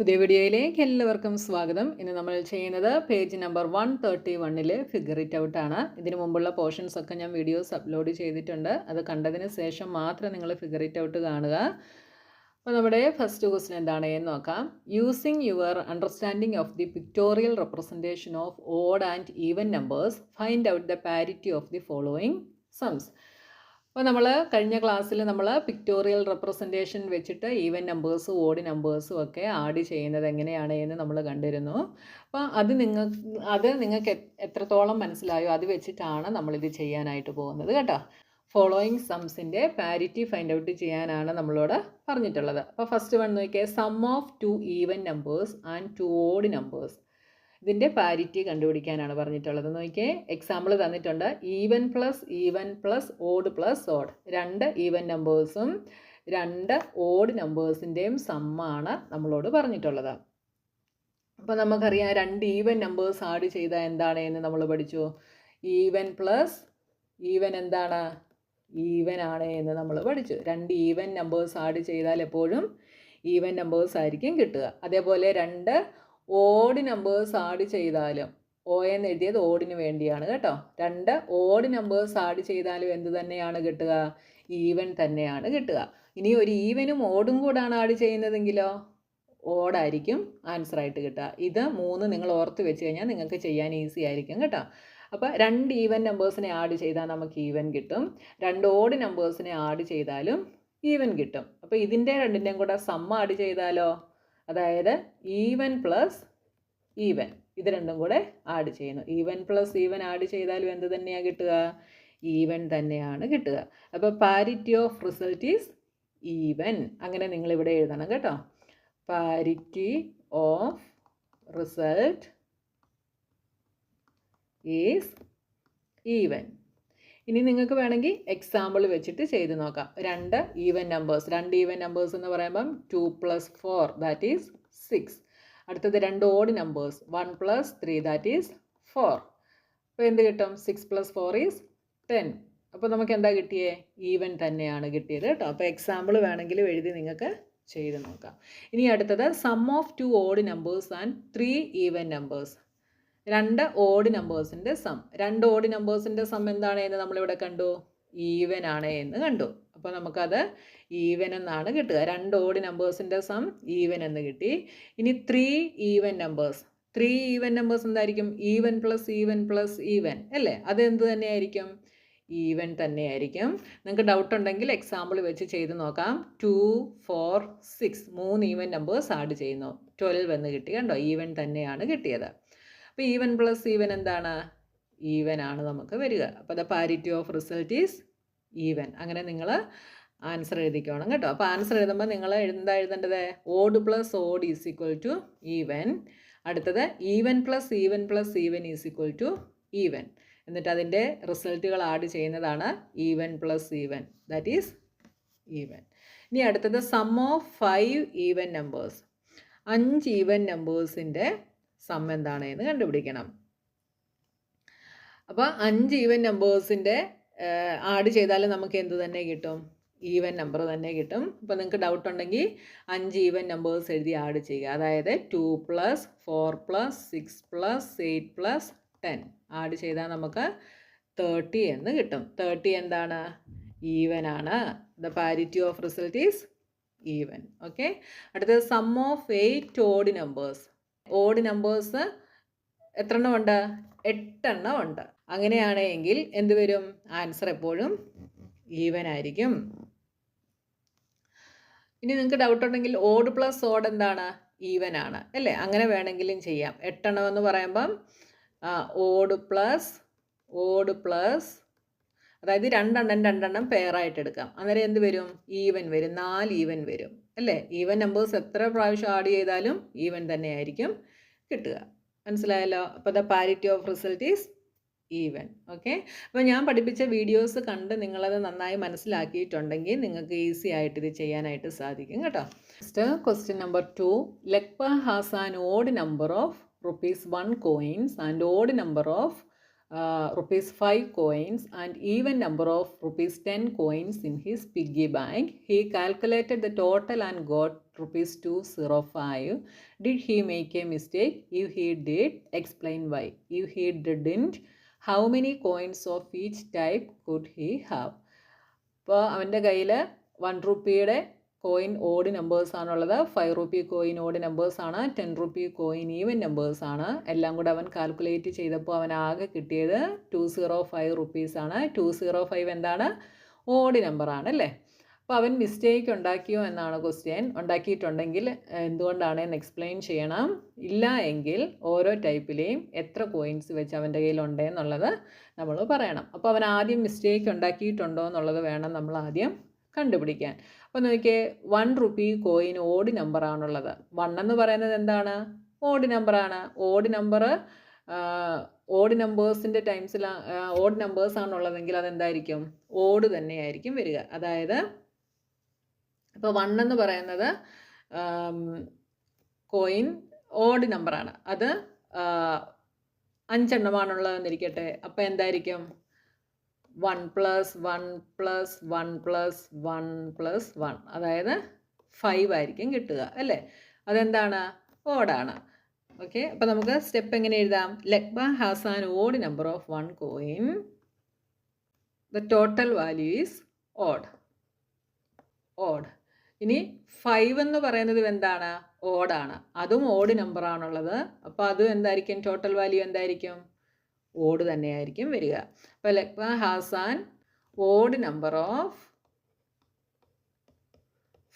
പുതിയ വീഡിയോയിലേക്ക് എല്ലാവർക്കും സ്വാഗതം. ഇന്ന് നമ്മൾ ചെയ്യുന്നത് page number 131 figure it out ആണ്. ഇതിനു മുമ്പുള്ള പോർഷൻസ് ഒക്കെ ഞാൻ വീഡിയോസ് അപ്ലോഡ് ചെയ്തിട്ടുണ്ട്. അത് കണ്ടതിന് ശേഷം മാത്രം നിങ്ങൾ ഫിഗർ ഇറ്റ് ഔട്ട് കാണുക. അപ്പോൾ നമ്മുടെ ഫസ്റ്റ് ക്വസ്റ്റ്യൻ എന്താണെന്ന് നോക്കാം. Using your understanding of the pictorial representation of odd and even numbers find out the parity of the following സംസ്. അപ്പോൾ നമ്മൾ കഴിഞ്ഞ ക്ലാസ്സിൽ നമ്മൾ പിക്ടോറിയൽ റെപ്രസെൻറ്റേഷൻ വെച്ചിട്ട് ഈവൻ നമ്പേഴ്സും ഓഡ് നമ്പേഴ്സും ഒക്കെ ആഡ് ചെയ്യുന്നത് എങ്ങനെയാണ് എന്ന് നമ്മൾ കണ്ടിരുന്നു. അപ്പോൾ അത് നിങ്ങൾക്ക് എത്രത്തോളം മനസ്സിലായോ അത് വെച്ചിട്ടാണ് നമ്മളിത് ചെയ്യാനായിട്ട് പോകുന്നത് കേട്ടോ. ഫോളോയിങ് സംസിൻ്റെ പാരിറ്റി ഫൈൻഡ് ഔട്ട് ചെയ്യാനാണ് നമ്മളോട് പറഞ്ഞിട്ടുള്ളത്. അപ്പോൾ ഫസ്റ്റ് വൺ നോക്കിയാൽ sum of 2 even numbers and 2 odd numbers. ഇതിൻ്റെ പാരിറ്റി കണ്ടുപിടിക്കാനാണ് പറഞ്ഞിട്ടുള്ളത്. നോക്കിയേ, എക്സാമ്പിൾ തന്നിട്ടുണ്ട്. Even plus odd plus odd. 2 even നമ്പേഴ്സും 2 ഓഡ് നമ്പേഴ്സിൻ്റെയും സമ്മാണ് നമ്മളോട് പറഞ്ഞിട്ടുള്ളത്. അപ്പോൾ നമുക്കറിയാം 2 ഈവൻ നമ്പേഴ്സ് ആഡ് ചെയ്താൽ എന്താണ് എന്ന് നമ്മൾ പഠിച്ചു. ഈവൻ എന്താണ്? ഈവൻ ആണ് എന്ന് നമ്മൾ പഠിച്ചു. 2 ഈവൻ നമ്പേഴ്സ് ആഡ് ചെയ്താൽ എപ്പോഴും ഈവൻ നമ്പേഴ്സ് ആയിരിക്കും കിട്ടുക. അതേപോലെ 2 ഓഡ് നമ്പേഴ്സ് ആഡ് ചെയ്താലും, ഓ എന്ന് എഴുതിയത് ഓഡിന് വേണ്ടിയാണ് കേട്ടോ. 2 ഓഡ് നമ്പേഴ്സ് ആഡ് ചെയ്താലും എന്ത് തന്നെയാണ് കിട്ടുക? ഈവൻ തന്നെയാണ് കിട്ടുക. ഇനി ഒരു ഈവനും ഓടും കൂടാണ് ആഡ് ചെയ്യുന്നതെങ്കിലോ ഓടായിരിക്കും ആൻസറായിട്ട് കിട്ടുക. ഇത് 3 നിങ്ങൾ ഓർത്ത് വെച്ച് കഴിഞ്ഞാൽ നിങ്ങൾക്ക് ചെയ്യാൻ ഈസി ആയിരിക്കും കേട്ടോ. അപ്പോൾ 2 ഈവൻ നമ്പേഴ്സിനെ ആഡ് ചെയ്താൽ നമുക്ക് ഈവൻ കിട്ടും. 2 ഓഡ് നമ്പേഴ്സിനെ ആഡ് ചെയ്താലും ഈവൻ കിട്ടും. അപ്പോൾ ഇതിൻ്റെ രണ്ടിൻ്റെയും കൂടെ സം ആഡ് ചെയ്താലോ, അതായത് ഈവൻ പ്ലസ് ഈവൻ, ഇത് രണ്ടും കൂടെ ആഡ് ചെയ്യുന്നു. ഈവൻ പ്ലസ് ഈവൻ ആഡ് ചെയ്താലും എന്ത് തന്നെയാണ് കിട്ടുക? ഈവൻ തന്നെയാണ് കിട്ടുക. അപ്പോൾ parity of result is even. അങ്ങനെ നിങ്ങളിവിടെ എഴുതണം കേട്ടോ. Parity of result is even. ഇനി നിങ്ങൾക്ക് വേണമെങ്കിൽ എക്സാമ്പിൾ വെച്ചിട്ട് ചെയ്ത് നോക്കാം. 2 ഈവൻ നമ്പേഴ്സ് എന്ന് പറയുമ്പം 2 + 4 ദാറ്റ് ഈസ് 6. അടുത്തത് 2 ഓഡ് നമ്പേഴ്സ് 1 + 3 ദാറ്റ് ഈസ് 4. അപ്പോൾ എന്ത് കിട്ടും? 6 + 4 ഈസ് 10. അപ്പോൾ നമുക്ക് എന്താ കിട്ടിയേ? ഈവൻ തന്നെയാണ് കിട്ടിയത് കേട്ടോ. അപ്പോൾ എക്സാമ്പിൾ വേണമെങ്കിലും എഴുതി നിങ്ങൾക്ക് ചെയ്ത് നോക്കാം. ഇനി അടുത്തത് sum of 2 odd numbers and 3 even numbers. 2 odd നമ്പേഴ്സിൻ്റെ സം. 2 ഓഡ് നമ്പേഴ്സിൻ്റെ സം എന്താണ് എന്ന് നമ്മളിവിടെ കണ്ടു? ഈവൻ ആണ് എന്ന് കണ്ടു. അപ്പോൾ നമുക്കത് ഈവൻ എന്നാണ് കിട്ടുക. 2 ഓഡ് നമ്പേഴ്സിൻ്റെ സം ഈവൻ എന്ന് കിട്ടി. ഇനി 3 ഈവൻ നമ്പേഴ്സ്. 3 ഈവൻ നമ്പേഴ്സ് എന്തായിരിക്കും? ഈവൻ പ്ലസ് ഈവൻ അല്ലേ? അതെന്ത് തന്നെയായിരിക്കും? ഈവൻ തന്നെയായിരിക്കും. നിങ്ങൾക്ക് ഡൗട്ട് ഉണ്ടെങ്കിൽ എക്സാമ്പിൾ വെച്ച് ചെയ്ത് നോക്കാം. 2, 4, 6 3 ഈവൻ നമ്പേഴ്സ് ആഡ് ചെയ്യുന്നു. 12 എന്ന് കിട്ടി കണ്ടോ. ഈവൻ തന്നെയാണ് കിട്ടിയത്. അപ്പോൾ ഈവൻ പ്ലസ് ഈവൻ എന്താണ്? ഈവൻ ആണ് നമുക്ക് വരിക. അപ്പോൾ the parity of result is even. അങ്ങനെ നിങ്ങൾ ആൻസർ എഴുതിക്കണം കേട്ടോ. അപ്പോൾ ആൻസർ എഴുതുമ്പോൾ നിങ്ങൾ എന്താ എഴുതേണ്ടത്? Odd plus odd is equal to even. അടുത്തത് even plus even is equal to even. എന്നിട്ട് അതിൻ്റെ റിസൾട്ടുകൾ ആഡ് ചെയ്യുന്നതാണ് even plus even that is even. ഇനി അടുത്തത് sum of 5 even numbers. 5 even നമ്പേഴ്സിൻ്റെ സം എന്താണ് എന്ന് കണ്ടുപിടിക്കണം. അപ്പോൾ 5 ഈവൻ നമ്പേഴ്സിൻ്റെ ആഡ് ചെയ്താൽ നമുക്ക് എന്ത് തന്നെ കിട്ടും? ഈവൻ നമ്പർ തന്നെ കിട്ടും. അപ്പോൾ നിങ്ങൾക്ക് ഡൗട്ട് ഉണ്ടെങ്കിൽ 5 ഈവൻ നമ്പേഴ്സ് എഴുതി ആഡ് ചെയ്യുക. അതായത് 2 + 4 + 6 + 8 + 10 ആഡ് ചെയ്താൽ നമുക്ക് 30 എന്ന് കിട്ടും. 30 എന്താണ്? ഈവൻ ആണ്. The parity of result is even. Okay. അടുത്തത് sum of 8 odd numbers. Odd numbers എത്ര എണ്ണം ഉണ്ട്? 8 എണ്ണം ഉണ്ട്. അങ്ങനെയാണെങ്കിൽ എന്ത് വരും? ആൻസർ എപ്പോഴും ഈവൻ ആയിരിക്കും. ഇനി നിങ്ങൾക്ക് ഡൗട്ട് ഉണ്ടെങ്കിൽ ഓഡ് പ്ലസ് ഓഡ് എന്താണ്? ഈവൻ ആണ് അല്ലേ? അങ്ങനെ വേണമെങ്കിലും ചെയ്യാം. 8 എണ്ണം എന്ന് പറയുമ്പം ഓഡ് പ്ലസ് അതായത് 2 എണ്ണം പെയറായിട്ട് എടുക്കാം. അന്നേരം എന്ത് വരും? ഈവൻ വരും. 4 ഈവൻ വരും അല്ലേ? ഈവൻ നമ്പേഴ്സ് എത്ര പ്രാവശ്യം ആഡ് ചെയ്താലും ഈവൻ തന്നെയായിരിക്കും കിട്ടുക. മനസ്സിലായല്ലോ? അപ്പോൾ the parity of result is even. Okay. അപ്പോൾ ഞാൻ പഠിപ്പിച്ച വീഡിയോസ് കണ്ട് നിങ്ങളത് നന്നായി മനസ്സിലാക്കിയിട്ടുണ്ടെങ്കിൽ നിങ്ങൾക്ക് ഈസി ആയിട്ട് ഇത് ചെയ്യാനായിട്ട് സാധിക്കും കേട്ടോ. Next question number 2. Lakpa has an odd number of ₹1 coins and odd number of rupees 5 coins and even number of rupees 10 coins in his piggy bank. He calculated the total and got rupees 205. Did he make a mistake? If he did, explain why. If he didn't, how many coins of each type could he have? അപ്പോൾ അവൻ്റെ കയ്യിൽ 1 റുപ്പിയുടെ coin odd നമ്പേഴ്സാണുള്ളത്, 5 rupee coin odd നമ്പേഴ്സാണ്, 10 rupee coin even നമ്പേഴ്സാണ്. എല്ലാം കൂടെ അവൻ കാൽക്കുലേറ്റ് ചെയ്തപ്പോൾ അവൻ ആകെ കിട്ടിയത് 205 റുപ്പീസാണ്. 205 എന്താണ്? ഓഡ് നമ്പറാണ് അല്ലേ? അപ്പോൾ അവൻ മിസ്റ്റേക്ക് ഉണ്ടാക്കിയോ എന്നാണ് ക്വസ്റ്റ്യൻ. ഉണ്ടാക്കിയിട്ടുണ്ടെങ്കിൽ എന്തുകൊണ്ടാണെന്ന് എക്സ്പ്ലെയിൻ ചെയ്യണം. ഇല്ല എങ്കിൽ ഓരോ ടൈപ്പിലെയും എത്ര കോയിൻസ് വെച്ച് അവൻ്റെ കയ്യിലുണ്ടെന്നുള്ളത് നമ്മൾ പറയണം. അപ്പോൾ അവൻ ആദ്യം മിസ്റ്റേക്ക് ഉണ്ടാക്കിയിട്ടുണ്ടോ എന്നുള്ളത് വേണം നമ്മൾ ആദ്യം കണ്ടുപിടിക്കാൻ. അപ്പോൾ നോക്കിയേ, 1 റുപ്പി കോയിൻ ഓഡ് നമ്പറാണുള്ളത്. 1 എന്ന് പറയുന്നത് എന്താണ്? ഓഡ് നമ്പറാണ്. ഓഡ് നമ്പേഴ്സിൻ്റെ ടൈംസിൽ ഓഡ് നമ്പേഴ്സാണുള്ളതെങ്കിൽ അതെന്തായിരിക്കും? ഓഡ് തന്നെയായിരിക്കും വരിക. അതായത് ഇപ്പോൾ 1 എന്ന് പറയുന്നത് കോയിൻ ഓഡ് നമ്പറാണ്. അത് 5 എണ്ണമാണുള്ളതെന്നിരിക്കട്ടെ. അപ്പോൾ എന്തായിരിക്കും? 1 + 1 + 1 + 1 + 1, അതായത് 5 ആയിരിക്കും കിട്ടുക അല്ലേ? അതെന്താണ്? ഓഡാണ്. ഓക്കെ, അപ്പോൾ നമുക്ക് സ്റ്റെപ്പ് എങ്ങനെ എഴുതാം? Lakpa has an odd number of 1 coin. The total value is odd. ഇനി 5 എന്ന് പറയുന്നത് എന്താണ്? ഓഡാണ്. അതും ഓഡ് നമ്പറാണുള്ളത്. അപ്പോൾ അതും എന്തായിരിക്കും? ടോട്ടൽ വാല്യൂ എന്തായിരിക്കും? ഓഡ് തന്നെയായിരിക്കും വരിക. അപ്പോൾ Lakpa has an odd number of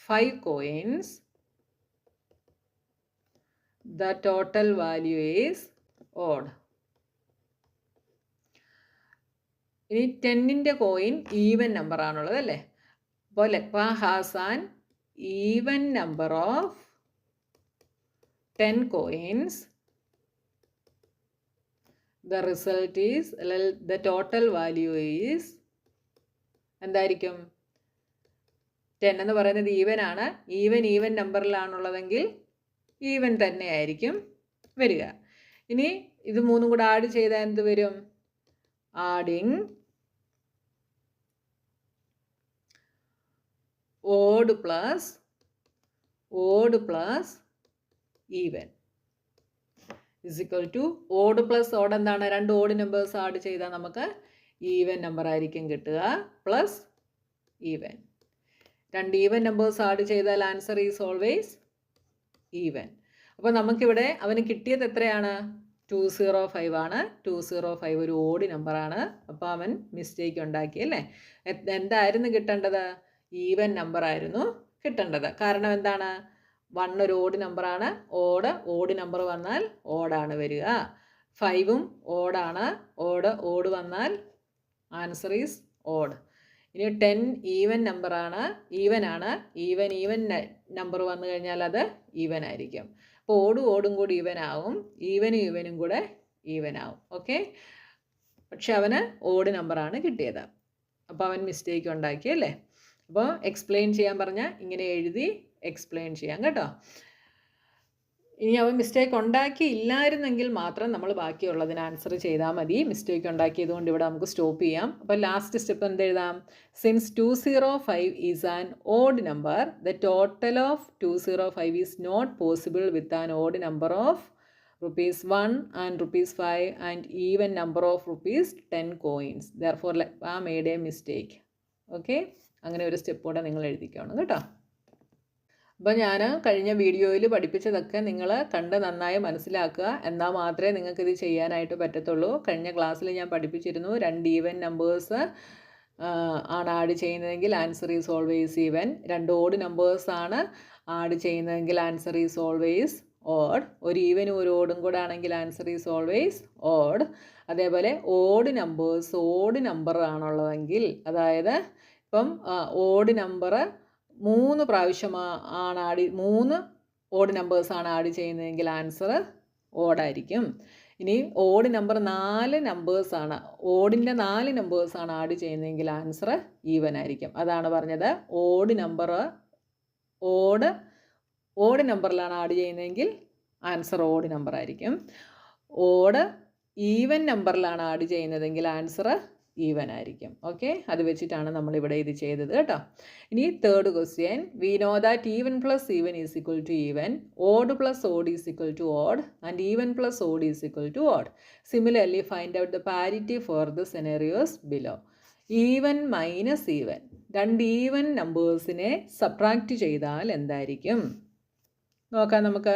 5 coins. The total value is odd. ഇനി 10ൻ്റെ കോയിൻ ഈവൻ നമ്പർ ആണുള്ളത് അല്ലേ? അപ്പോൾ Lakpa has an even number of 10 coins. The result is, the total value is എന്തായിരിക്കും? 10 എന്ന് പറയുന്നത് ഈവൻ ആണ്. ഈവൻ നമ്പറിലാണുള്ളതെങ്കിൽ ഈവൻ തന്നെയായിരിക്കും വരിക. ഇനി ഇത് മൂന്നും കൂടെ ആഡ് ചെയ്താൽ എന്ത് വരും? Adding odd plus even is equal to odd plus odd എന്താണ്? 2 ഓഡ് നമ്പേഴ്സ് ആഡ് ചെയ്താൽ നമുക്ക് ഈവൻ നമ്പർ ആയിരിക്കും കിട്ടുക, plus even. 2 even numbers add ചെയ്താൽ ആൻസർ ഈസ് ഓൾവേസ് ഈവൻ. അപ്പോൾ നമുക്കിവിടെ അവന് കിട്ടിയത് എത്രയാണ്? 205 ആണ്. 205 ഒരു ഓഡ് നമ്പറാണ്. അപ്പോൾ അവൻ മിസ്റ്റേക്ക് ഉണ്ടാക്കി അല്ലേ? എന്തായിരുന്നു കിട്ടേണ്ടത്? ഈവൻ നമ്പർ ആയിരുന്നു കിട്ടേണ്ടത്. കാരണം എന്താണ്? 1 ഒരു ഓഡ് നമ്പറാണ്. ഓഡ് നമ്പർ വന്നാൽ ഓഡാണ് വരിക. 5ഉം ഓഡാണ്. ഓഡ് വന്നാൽ ആൻസർ ഈസ് ഓഡ്. ഇനി 10 ഈവൻ നമ്പറാണ്, ഈവനാണ്. ഈവൻ നമ്പർ വന്നു കഴിഞ്ഞാൽ അത് ഈവൻ ആയിരിക്കും. അപ്പോൾ ഓടും കൂടി ഈവൻ ആവും, ഈവനും കൂടെ ഈവൻ ആവും. ഓക്കെ, പക്ഷെ അവന് ഓഡ് നമ്പറാണ് കിട്ടിയത്. അപ്പോൾ അവൻ മിസ്റ്റേക്ക് ഉണ്ടാക്കി അല്ലേ? അപ്പോൾ എക്സ്പ്ലെയിൻ ചെയ്യാൻ പറഞ്ഞാൽ ഇങ്ങനെ എഴുതി എക്സ്പ്ലെയിൻ ചെയ്യാം കേട്ടോ. ഇനി അവൻ മിസ്റ്റേക്ക് ഉണ്ടാക്കിയില്ലായിരുന്നെങ്കിൽ മാത്രം നമ്മൾ ബാക്കിയുള്ളതിന് ആൻസർ ചെയ്താൽ മതി. മിസ്റ്റേക്ക് ഉണ്ടാക്കിയത് കൊണ്ട് ഇവിടെ നമുക്ക് സ്റ്റോപ്പ് ചെയ്യാം. അപ്പോൾ ലാസ്റ്റ് സ്റ്റെപ്പ് എന്ത് എഴുതാം? Since 205 is an odd number, the total of 205 is not possible with an odd number of ₹1 and ₹5 and even number of ₹10 coins. Therefore, I made a mistake. Okay, അങ്ങനെ ഒരു step കൂടെ നിങ്ങൾ എഴുതിക്കണം കേട്ടോ. അപ്പോൾ ഞാൻ കഴിഞ്ഞ വീഡിയോയിൽ പഠിപ്പിച്ചതൊക്കെ നിങ്ങൾ കണ്ട് നന്നായി മനസ്സിലാക്കുക. എന്നാൽ മാത്രമേ നിങ്ങൾക്കിത് ചെയ്യാനായിട്ട് പറ്റത്തുള്ളൂ. കഴിഞ്ഞ ക്ലാസ്സിൽ ഞാൻ പഠിപ്പിച്ചിരുന്നു 2 ഈവൻ നമ്പേഴ്സ് ആണ് ആഡ് ചെയ്യുന്നതെങ്കിൽ answer is always even. 2 odd നമ്പേഴ്സാണ് ആഡ് ചെയ്യുന്നതെങ്കിൽ ആൻസർ ഈസ് ഓൾവേസ് ഓഡ്. ഒരു ഈവനും ഒരു ഓടും കൂടെ ആണെങ്കിൽ ആൻസർ ഈസ് ഓൾവേസ് ഓഡ്. അതേപോലെ ഓഡ് നമ്പർ ആണുള്ളതെങ്കിൽ, അതായത് ഇപ്പം ഓഡ് നമ്പർ 3 പ്രാവശ്യം ആണ് 3 ഓഡ് നമ്പേഴ്സാണ് ആഡ് ചെയ്യുന്നതെങ്കിൽ ആൻസർ ഓഡായിരിക്കും. ഇനി ഓഡ് നമ്പർ 4 നമ്പേഴ്സാണ്, ഓഡിൻ്റെ 4 നമ്പേഴ്സാണ് ആഡ് ചെയ്യുന്നതെങ്കിൽ ആൻസർ ഈവൻ ആയിരിക്കും. അതാണ് പറഞ്ഞത്, ഓഡ് നമ്പറിലാണ് ആഡ് ചെയ്യുന്നതെങ്കിൽ ആൻസർ ഓഡ് നമ്പർ ആയിരിക്കും. ഓഡ് ഈവൻ നമ്പറിലാണ് ആഡ് ചെയ്യുന്നതെങ്കിൽ ആൻസർ ഈവൻ ആയിരിക്കും. ഓക്കെ, അത് വെച്ചിട്ടാണ് നമ്മളിവിടെ ഇത് ചെയ്തത് കേട്ടോ. ഇനി third question, we know that even plus even is equal to even, odd plus odd is equal to odd and even plus odd is equal to odd. Similarly find out the parity for the scenarios below. Even minus even, രണ്ട് even നമ്പേഴ്സിനെ subtract ചെയ്താൽ എന്തായിരിക്കും നോക്കാം നമുക്ക്.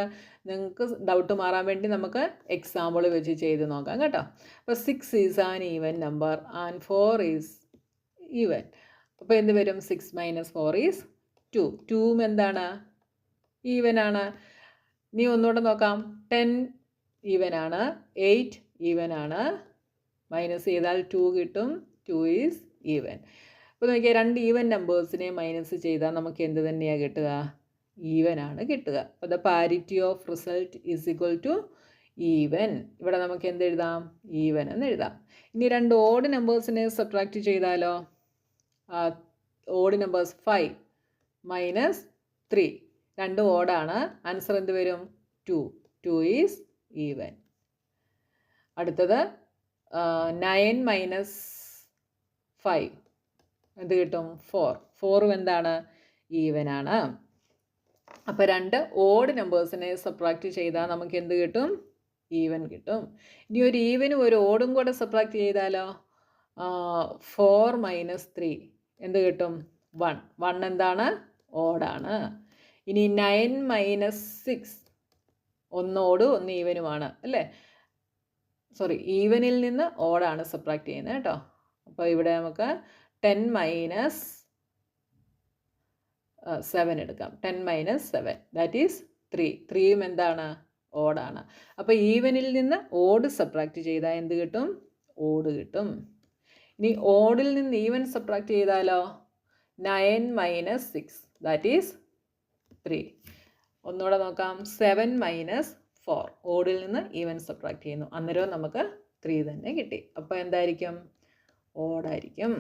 നിങ്ങൾക്ക് doubt മാറാൻ വേണ്ടി നമുക്ക് എക്സാമ്പിൾ വെച്ച് ചെയ്ത് നോക്കാം കേട്ടോ. അപ്പോൾ 6 is an even number and 4 is even. അപ്പോൾ എന്ത് വരും? 6 മൈനസ് 4 ഈസ് 2. 2 എന്താണ്? ഈവൻ ആണ്. ഇനി ഒന്നുകൂടെ നോക്കാം. 10 ഈവൻ ആണ്, 8 ഈവൻ ആണ്. മൈനസ് ചെയ്താൽ 2 കിട്ടും. 2 ഈസ് ഈവൻ. അപ്പോൾ നോക്കിയാൽ രണ്ട് ഈവൻ നമ്പേഴ്സിനെ മൈനസ് ചെയ്താൽ നമുക്ക് എന്ത് തന്നെയാണ് കിട്ടുക? ഈവൻ ആണ് കിട്ടുക. അപ്പോൾ the parity of result is equal to even. ഇവിടെ നമുക്ക് എന്ത് എഴുതാം? ഈവൻ എന്ന് എഴുതാം. ഇനി രണ്ട് ഓഡ് നമ്പേഴ്സിനെ സബ്ട്രാക്റ്റ് ചെയ്താലോ? ഓഡ് നമ്പേഴ്സ് 5 മൈനസ് 3, രണ്ട് ഓഡാണ്. ആൻസർ എന്ത് വരും? 2. 2 ഈസ് ഈവൻ. അടുത്തത് 9 മൈനസ് 5 എന്ത് കിട്ടും? 4. 4 എന്താണ്? ഈവൻ ആണ്. അപ്പോൾ രണ്ട് ഓഡ് നമ്പേഴ്സിനെ സബ്ട്രാക്റ്റ് ചെയ്താൽ നമുക്ക് എന്ത് കിട്ടും? ഈവൻ കിട്ടും. ഇനി ഒരു ഈവനും ഒരു ഓടും കൂടെ സബ്ട്രാക്റ്റ് ചെയ്താലോ? 4 മൈനസ് 3 എന്ത് കിട്ടും? 1. 1 എന്താണ്? ഓടാണ്. ഇനി 9 മൈനസ് 6, ഒന്ന് ഓടും ഒന്ന് ഈവനുമാണ് അല്ലേ? സോറി, ഈവനിൽ നിന്ന് ഓടാണ് സബ്ട്രാക്റ്റ് ചെയ്യുന്നത് കേട്ടോ. അപ്പോൾ ഇവിടെ നമുക്ക് 10 മൈനസ് 7 എടുക്കാം. 10 മൈനസ് 7 ദാറ്റ് ഈസ് 3. 3യും എന്താണ്? ഓടാണ്. അപ്പോൾ ഈവനിൽ നിന്ന് ഓഡ് സബ്ട്രാക്റ്റ് ചെയ്താൽ എന്ത് കിട്ടും? ഓഡ് കിട്ടും. ഇനി ഓഡിൽ നിന്ന് ഈവൻ സബ്ട്രാക്റ്റ് ചെയ്താലോ? 9 മൈനസ് 6 ദാറ്റ് ഈസ് 3. ഒന്നുകൂടെ നോക്കാം. 7 മൈനസ് 4 ഓഡിൽ നിന്ന് ഈവൻ സബ്ട്രാക്റ്റ് ചെയ്യുന്നു. അന്നേരവും നമുക്ക് 3 തന്നെ കിട്ടി. അപ്പോൾ എന്തായിരിക്കും? ഓടായിരിക്കും.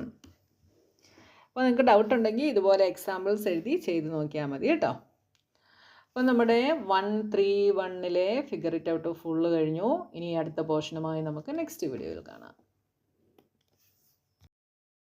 അപ്പോൾ നിങ്ങൾക്ക് ഡൗട്ട് ഉണ്ടെങ്കിൽ ഇതുപോലെ എക്സാമ്പിൾസ് എഴുതി ചെയ്ത് നോക്കിയാൽ മതി കേട്ടോ. അപ്പോൾ നമ്മുടെ 131 ഫിഗർ ഇറ്റ് ഔട്ട് ഫുള്ള് കഴിഞ്ഞു. ഇനി അടുത്ത പോർഷനുമായി നമുക്ക് നെക്സ്റ്റ് വീഡിയോയിൽ കാണാം.